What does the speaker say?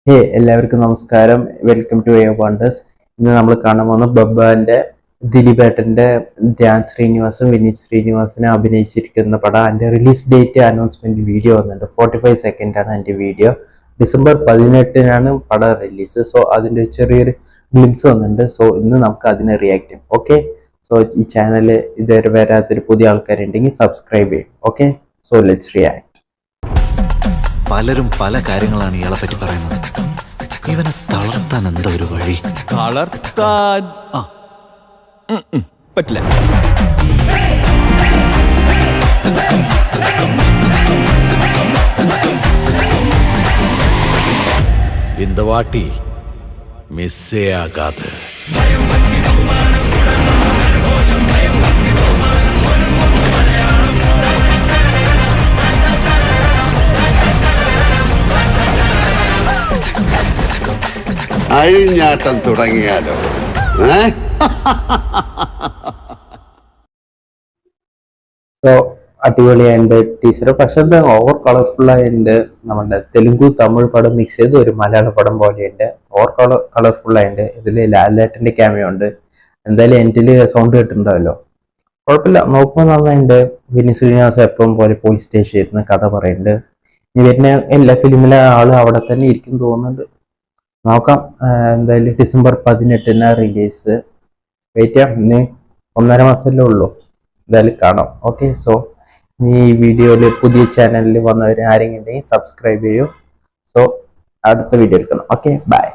ഹേ എല്ലാവർക്കും നമസ്കാരം. Welcome to a wonders. ഇന്ന് നമ്മൾ കാണാൻ പോകുന്ന ബബ്ബാന്റെ ദിലീപേട്ടന്റെ ധ്യാൻ ശ്രീനിവാസും വിനീത് ശ്രീനിവാസനെ അഭിനയിച്ചിരിക്കുന്ന പടം. അതിന്റെ റിലീസ് ഡേറ്റ് അനൗൺസ്മെന്റ് വീഡിയോ വന്നിട്ടുണ്ട്. 45 സെക്കൻഡാണ് അതിന്റെ വീഡിയോ. ഡിസംബർ 18-നാണ് പടം റിലീസ്. സോ അതിന്റെ ചെറിയൊരു ഗ്ലിംസ് വന്നിട്ടുണ്ട്. സോ ഇന്ന് നമുക്ക് അതിനെ റിയാക്ട് ചെയ്യാം. ഓക്കെ, സോ ഈ ചാനൽ ഇതുവരെ വരാത്തൊരു പുതിയ ആൾക്കാരുണ്ടെങ്കിൽ സബ്സ്ക്രൈബ് ചെയ്യും. Okay, so let's react. പലരും പല കാര്യങ്ങളാണ് ഇയാളെ പറ്റി പറയുന്നത്. ഇവനെ തളർത്താൻ എന്താ ഒരു വഴി? തളർത്താൻ പറ്റില്ല. இந்த வாட்டி மிஸ்ஸே ஆகாது. അഴിഞ്ഞാട്ടം തുടങ്ങിയാലോ? സോ അടിപൊളിയായിട്ട് ടീച്ചർ. പക്ഷെ അത് ഓവർ കളർഫുൾ ആയിട്ട് നമ്മുടെ തെലുങ്കു തമിഴ് പടം മിക്സ് ചെയ്ത് ഒരു മലയാള പടം പോലെയുണ്ട്. ഓവർ കളർഫുൾ ആയിട്ട് ഇതിൽ ലാലേട്ടന്റെ ക്യാമിയോ ഉണ്ട്. എന്തായാലും എൻ്റെ സൗണ്ട് കേട്ടിട്ടുണ്ടാവല്ലോ. കുഴപ്പമില്ല, നോക്കുമ്പോൾ നന്നായിട്ടുണ്ട്. വിനീത് ശ്രീനിവാസൻ എപ്പം പോലെ പോലീസ് സ്റ്റേഷൻ ഇരുന്ന് കഥ പറയുന്നുണ്ട്. ഇനി വരുന്ന എല്ലാ ഫിലിമിലെ ആള് അവിടെ തന്നെ ഇരിക്കും തോന്നുന്നുണ്ട്. നോക്കാം. എന്തായാലും ഡിസംബർ 18-ന് റിലീസ്. വെയിറ്റ് ചെയ്യാം. ഇന്ന് 1.5 മാസമല്ലേ ഉള്ളൂ. എന്തായാലും കാണാം. ഓക്കെ, സോ ഈ വീഡിയോയിൽ പുതിയ ചാനലിൽ വന്നവർ ആരെങ്കിലും ഉണ്ടെങ്കിൽ സബ്സ്ക്രൈബ് ചെയ്യൂ. സോ അടുത്ത വീഡിയോ എടുക്കണം. Okay, by.